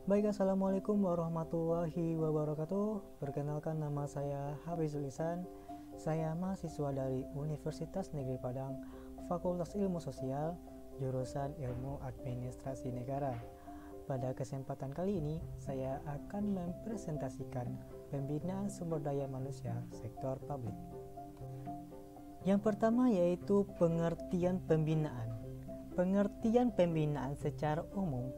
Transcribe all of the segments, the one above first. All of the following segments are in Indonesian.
Baik, Assalamualaikum warahmatullahi wabarakatuh. Perkenalkan, nama saya Hafizul Ihsan. Saya mahasiswa dari Universitas Negeri Padang, Fakultas Ilmu Sosial, jurusan Ilmu Administrasi Negara. Pada kesempatan kali ini, saya akan mempresentasikan pembinaan sumber daya manusia sektor publik. Yang pertama yaitu pengertian pembinaan. Pengertian pembinaan secara umum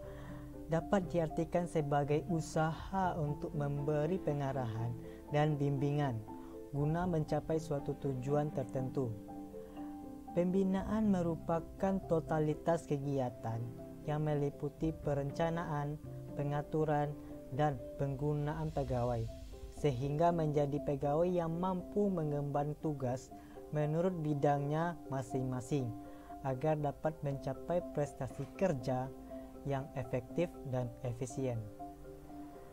dapat diartikan sebagai usaha untuk memberi pengarahan dan bimbingan guna mencapai suatu tujuan tertentu. Pembinaan merupakan totalitas kegiatan yang meliputi perencanaan, pengaturan, dan penggunaan pegawai, sehingga menjadi pegawai yang mampu mengemban tugas menurut bidangnya masing-masing agar dapat mencapai prestasi kerja yang efektif dan efisien.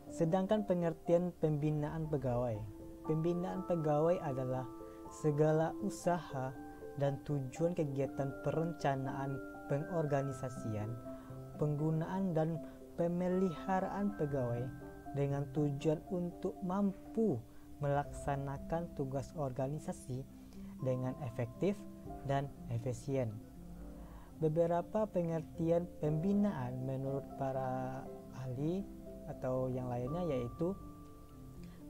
Sedangkan pengertian pembinaan pegawai. Pembinaan pegawai adalah segala usaha dan tujuan kegiatan perencanaan, pengorganisasian, penggunaan dan pemeliharaan pegawai dengan tujuan untuk mampu melaksanakan tugas organisasi dengan efektif dan efisien. Beberapa pengertian pembinaan menurut para ahli atau yang lainnya yaitu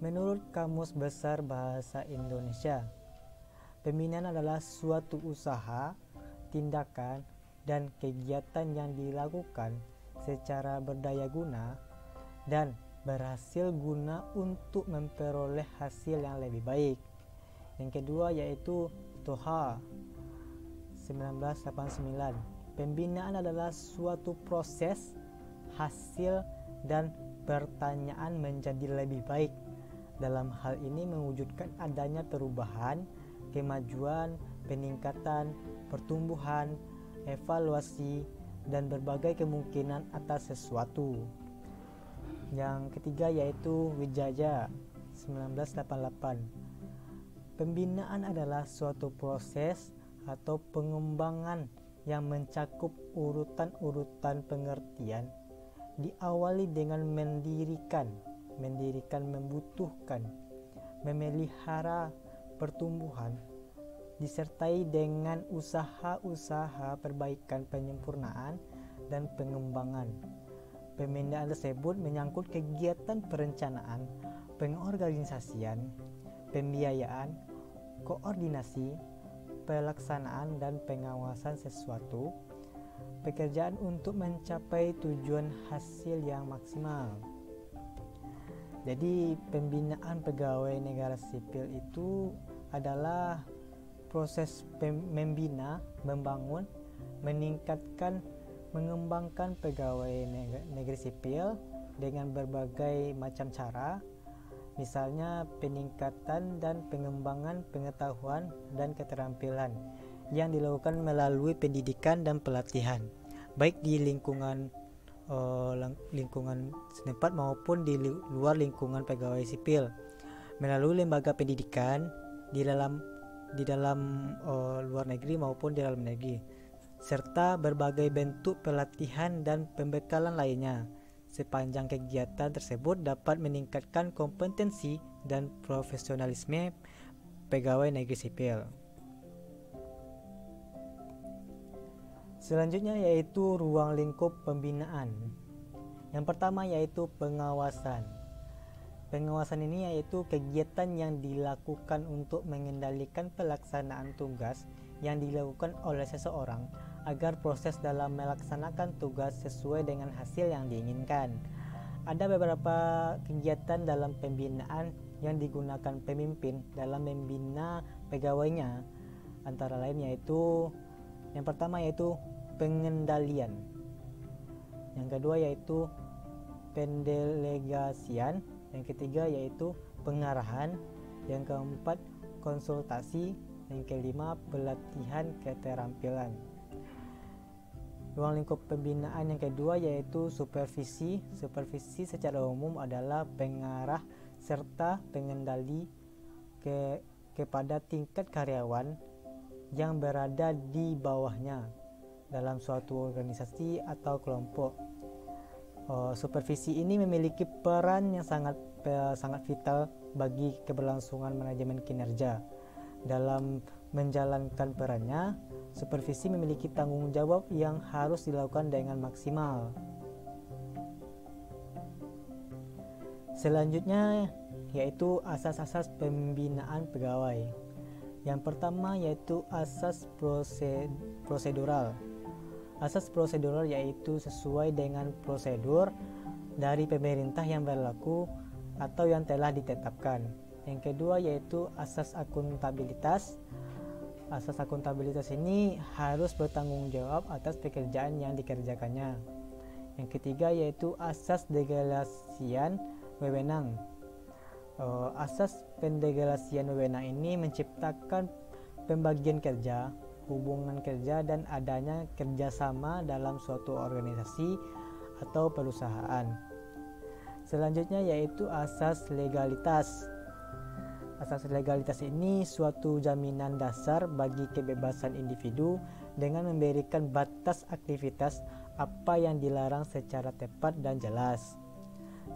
menurut Kamus Besar Bahasa Indonesia, pembinaan adalah suatu usaha, tindakan, dan kegiatan yang dilakukan secara berdaya guna dan berhasil guna untuk memperoleh hasil yang lebih baik. Yang kedua yaitu Toha 1989. Pembinaan adalah suatu proses, hasil, dan pertanyaan menjadi lebih baik. Dalam hal ini mewujudkan adanya perubahan, kemajuan, peningkatan, pertumbuhan, evaluasi, dan berbagai kemungkinan atas sesuatu. Yang ketiga yaitu Wijaya 1988. Pembinaan adalah suatu proses atau pengembangan yang mencakup urutan-urutan pengertian, diawali dengan mendirikan, membutuhkan, memelihara pertumbuhan, disertai dengan usaha-usaha perbaikan, penyempurnaan, dan pengembangan. Pembinaan tersebut menyangkut kegiatan perencanaan, pengorganisasian, pembiayaan, koordinasi, pelaksanaan dan pengawasan sesuatu pekerjaan untuk mencapai tujuan hasil yang maksimal. Jadi pembinaan pegawai negara sipil itu adalah proses membina, membangun, meningkatkan, mengembangkan pegawai negeri sipil dengan berbagai macam cara. Misalnya peningkatan dan pengembangan pengetahuan dan keterampilan yang dilakukan melalui pendidikan dan pelatihan, baik di lingkungan setempat maupun di luar lingkungan pegawai sipil, melalui lembaga pendidikan di dalam luar negeri maupun di dalam negeri, serta berbagai bentuk pelatihan dan pembekalan lainnya. Sepanjang kegiatan tersebut dapat meningkatkan kompetensi dan profesionalisme pegawai negeri sipil. Selanjutnya yaitu ruang lingkup pembinaan. Yang pertama yaitu pengawasan. Pengawasan ini yaitu kegiatan yang dilakukan untuk mengendalikan pelaksanaan tugas yang dilakukan oleh seseorang agar proses dalam melaksanakan tugas sesuai dengan hasil yang diinginkan. Ada beberapa kegiatan dalam pembinaan yang digunakan pemimpin dalam membina pegawainya, antara lain yaitu yang pertama yaitu pengendalian, yang kedua yaitu pendelegasian, yang ketiga yaitu pengarahan, yang keempat konsultasi, yang kelima pelatihan keterampilan. Ruang lingkup pembinaan yang kedua yaitu supervisi. Supervisi secara umum adalah pengarah serta pengendali kepada tingkat karyawan yang berada di bawahnya dalam suatu organisasi atau kelompok. Supervisi ini memiliki peran yang sangat vital bagi keberlangsungan manajemen kinerja. Dalam menjalankan perannya, supervisi memiliki tanggung jawab yang harus dilakukan dengan maksimal. Selanjutnya yaitu asas-asas pembinaan pegawai. Yang pertama yaitu asas prosedural. Asas prosedural yaitu sesuai dengan prosedur dari pemerintah yang berlaku atau yang telah ditetapkan. Yang kedua yaitu asas akuntabilitas. Asas akuntabilitas ini harus bertanggung jawab atas pekerjaan yang dikerjakannya. Yang ketiga yaitu asas delegasian wewenang. Asas pendelegasian wewenang ini menciptakan pembagian kerja, hubungan kerja, dan adanya kerjasama dalam suatu organisasi atau perusahaan. Selanjutnya yaitu asas legalitas. Asas legalitas ini suatu jaminan dasar bagi kebebasan individu dengan memberikan batas aktivitas apa yang dilarang secara tepat dan jelas.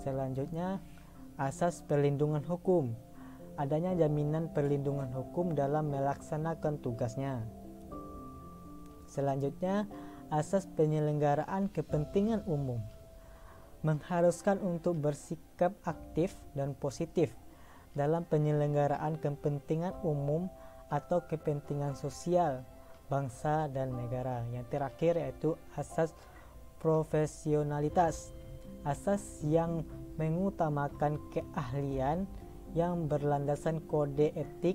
Selanjutnya, asas perlindungan hukum. Adanya jaminan perlindungan hukum dalam melaksanakan tugasnya. Selanjutnya, asas penyelenggaraan kepentingan umum. Mengharuskan untuk bersikap aktif dan positif dalam penyelenggaraan kepentingan umum atau kepentingan sosial bangsa dan negara. Yang terakhir yaitu asas profesionalitas. Asas yang mengutamakan keahlian yang berlandasan kode etik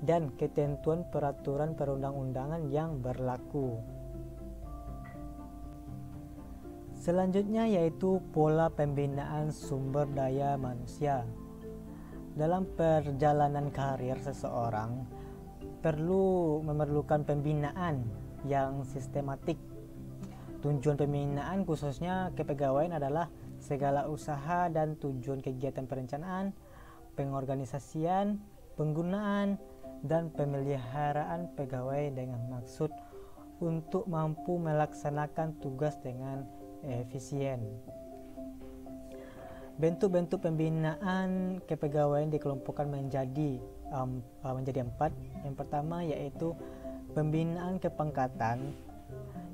dan ketentuan peraturan perundang-undangan yang berlaku. Selanjutnya yaitu pola pembinaan sumber daya manusia. Dalam perjalanan karir seseorang memerlukan pembinaan yang sistematik. Tujuan pembinaan khususnya kepegawaian adalah segala usaha dan tujuan kegiatan perencanaan, pengorganisasian, penggunaan, dan pemeliharaan pegawai dengan maksud untuk mampu melaksanakan tugas dengan efisien. Bentuk-bentuk pembinaan kepegawaian dikelompokkan menjadi 4. Yang pertama yaitu pembinaan kepangkatan,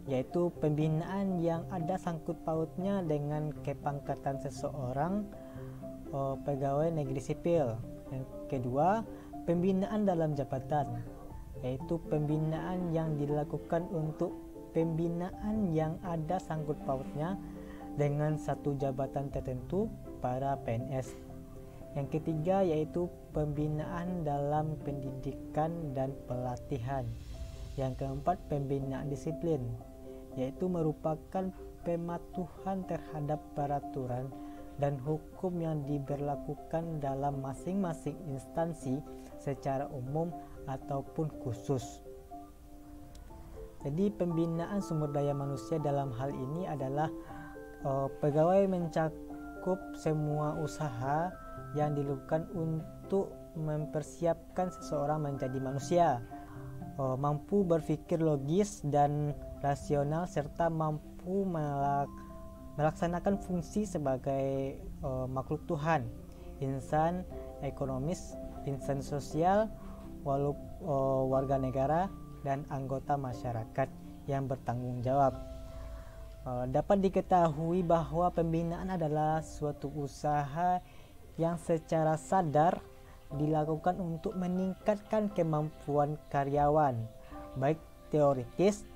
yaitu pembinaan yang ada sangkut pautnya dengan kepangkatan seseorang pegawai negeri sipil. Yang kedua, pembinaan dalam jabatan, yaitu pembinaan yang dilakukan untuk pembinaan yang ada sangkut pautnya dengan satu jabatan tertentu para PNS. Yang ketiga yaitu pembinaan dalam pendidikan dan pelatihan. Yang keempat, pembinaan disiplin, yaitu merupakan pematuhan terhadap peraturan dan hukum yang diberlakukan dalam masing-masing instansi secara umum ataupun khusus. Jadi pembinaan sumber daya manusia dalam hal ini adalah pegawai mencakup semua usaha yang dilakukan untuk mempersiapkan seseorang menjadi manusia, mampu berpikir logis dan rasional, serta mampu melaksanakan fungsi sebagai makhluk Tuhan, insan ekonomis, insan sosial, warga negara, dan anggota masyarakat yang bertanggung jawab. Dapat diketahui bahwa pembinaan adalah suatu usaha yang secara sadar dilakukan untuk meningkatkan kemampuan karyawan, baik teoritis,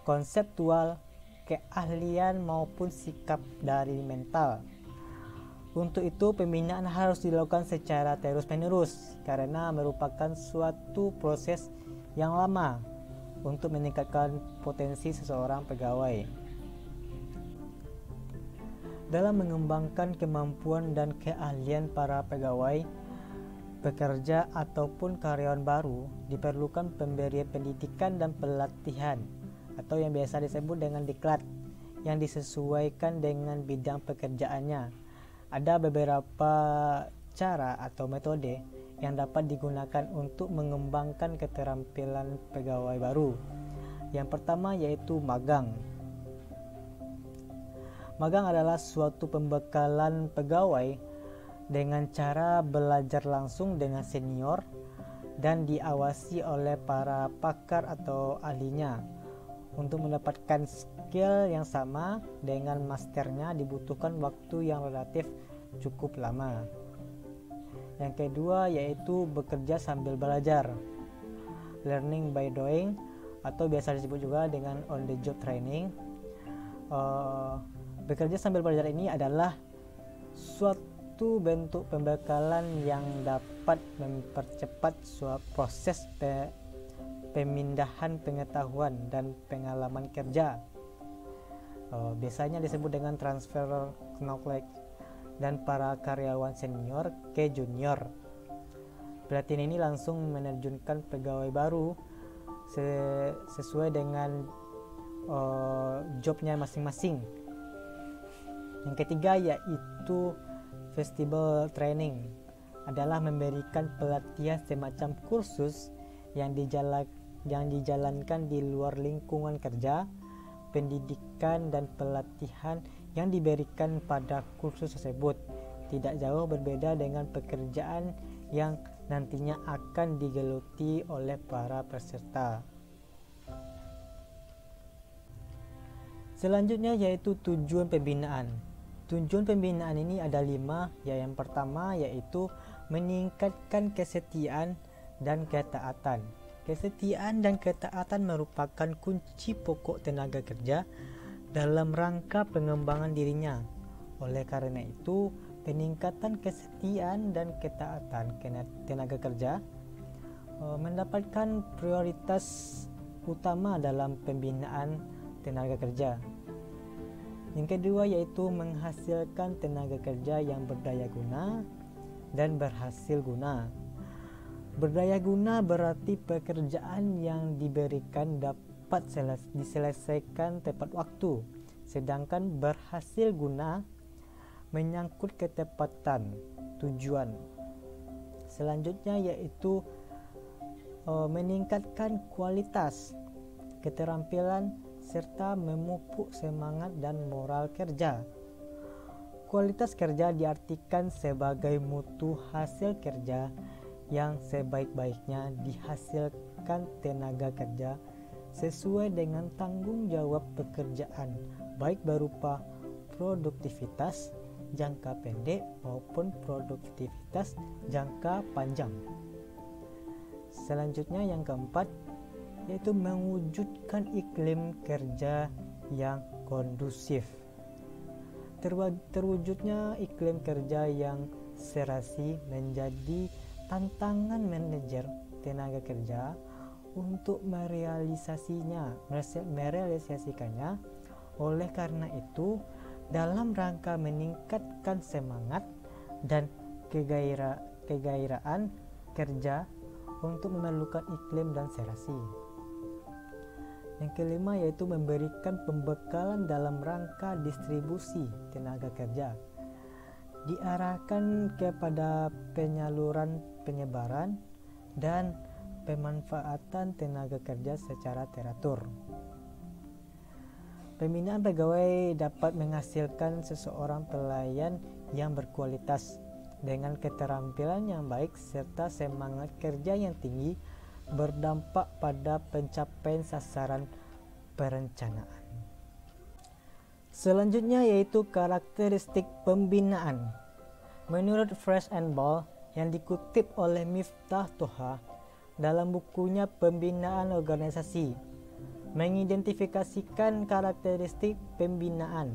konseptual, keahlian maupun sikap dari mental. Untuk itu pembinaan harus dilakukan secara terus-menerus karena merupakan suatu proses yang lama untuk meningkatkan potensi seseorang pegawai. Dalam mengembangkan kemampuan dan keahlian para pegawai, pekerja ataupun karyawan baru, diperlukan pemberian pendidikan dan pelatihan atau yang biasa disebut dengan diklat yang disesuaikan dengan bidang pekerjaannya. Ada beberapa cara atau metode yang dapat digunakan untuk mengembangkan keterampilan pegawai baru. Yang pertama yaitu magang. Magang adalah suatu pembekalan pegawai dengan cara belajar langsung dengan senior dan diawasi oleh para pakar atau ahlinya. Untuk mendapatkan skill yang sama dengan masternya dibutuhkan waktu yang relatif cukup lama. Yang kedua yaitu bekerja sambil belajar, learning by doing, atau biasa disebut juga dengan on the job training. Bekerja sambil belajar ini adalah suatu bentuk pembekalan yang dapat mempercepat proses pemindahan pengetahuan dan pengalaman kerja. Biasanya disebut dengan transfer knowledge dan para karyawan senior ke junior. Pelatihan ini langsung menerjunkan pegawai baru sesuai dengan jobnya masing-masing. Yang ketiga yaitu festival training, adalah memberikan pelatihan semacam kursus yang dijalankan di luar lingkungan kerja. Pendidikan dan pelatihan yang diberikan pada kursus tersebut tidak jauh berbeda dengan pekerjaan yang nantinya akan digeluti oleh para peserta. Selanjutnya yaitu tujuan pembinaan. Tujuan pembinaan ini ada 5, yang pertama yaitu meningkatkan kesetiaan dan ketaatan. Kesetiaan dan ketaatan merupakan kunci pokok tenaga kerja dalam rangka pengembangan dirinya. Oleh karena itu, peningkatan kesetiaan dan ketaatan tenaga kerja mendapatkan prioritas utama dalam pembinaan tenaga kerja. Yang kedua yaitu menghasilkan tenaga kerja yang berdaya guna dan berhasil guna. Berdaya guna berarti pekerjaan yang diberikan dapat diselesaikan tepat waktu, sedangkan berhasil guna menyangkut ketepatan tujuan. Selanjutnya yaitu meningkatkan kualitas, keterampilan, serta memupuk semangat dan moral kerja. Kualitas kerja diartikan sebagai mutu hasil kerja yang sebaik-baiknya dihasilkan tenaga kerja sesuai dengan tanggung jawab pekerjaan, baik berupa produktivitas jangka pendek maupun produktivitas jangka panjang. Selanjutnya yang keempat yaitu mewujudkan iklim kerja yang kondusif. Terwujudnya iklim kerja yang serasi menjadi tantangan manajer tenaga kerja untuk merealisasikannya. Oleh karena itu, dalam rangka meningkatkan semangat dan kegairaan kerja untuk memerlukan iklim dan serasi. Yang kelima yaitu memberikan pembekalan dalam rangka distribusi tenaga kerja, diarahkan kepada penyebaran dan pemanfaatan tenaga kerja secara teratur. Pembinaan pegawai dapat menghasilkan seseorang pelayan yang berkualitas dengan keterampilan yang baik serta semangat kerja yang tinggi, berdampak pada pencapaian sasaran perencanaan. Selanjutnya yaitu karakteristik pembinaan. Menurut Fresh and Ball yang dikutip oleh Miftah Toha dalam bukunya Pembinaan Organisasi, mengidentifikasikan karakteristik pembinaan.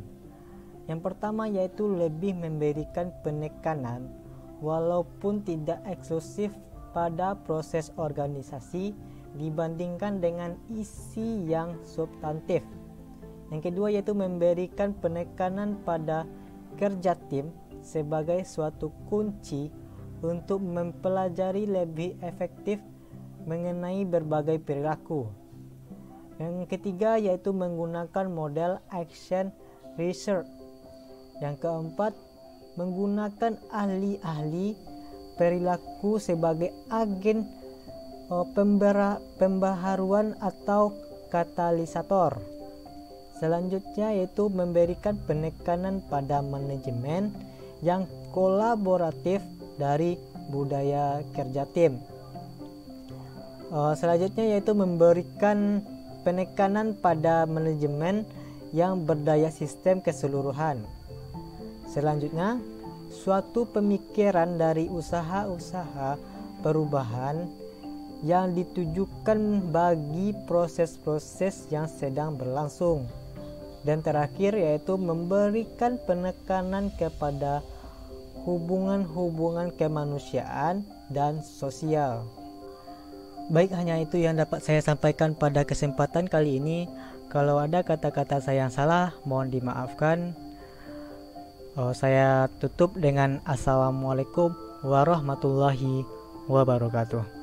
Yang pertama yaitu lebih memberikan penekanan walaupun tidak eksklusif pada proses organisasi dibandingkan dengan isi yang substantif. Yang kedua yaitu memberikan penekanan pada kerja tim sebagai suatu kunci untuk mempelajari lebih efektif mengenai berbagai perilaku. Yang ketiga yaitu menggunakan model action research. Yang keempat, menggunakan ahli-ahli perilaku sebagai agen pembaharuan atau katalisator. Selanjutnya yaitu memberikan penekanan pada manajemen yang kolaboratif dari budaya kerja tim. Selanjutnya yaitu memberikan penekanan pada manajemen yang berdaya sistem keseluruhan. Selanjutnya, suatu pemikiran dari usaha-usaha perubahan yang ditujukan bagi proses-proses yang sedang berlangsung. Dan terakhir yaitu memberikan penekanan kepada hubungan-hubungan kemanusiaan dan sosial. Baik, hanya itu yang dapat saya sampaikan pada kesempatan kali ini. Kalau ada kata-kata saya yang salah, mohon dimaafkan. Saya tutup dengan Assalamualaikum warahmatullahi wabarakatuh.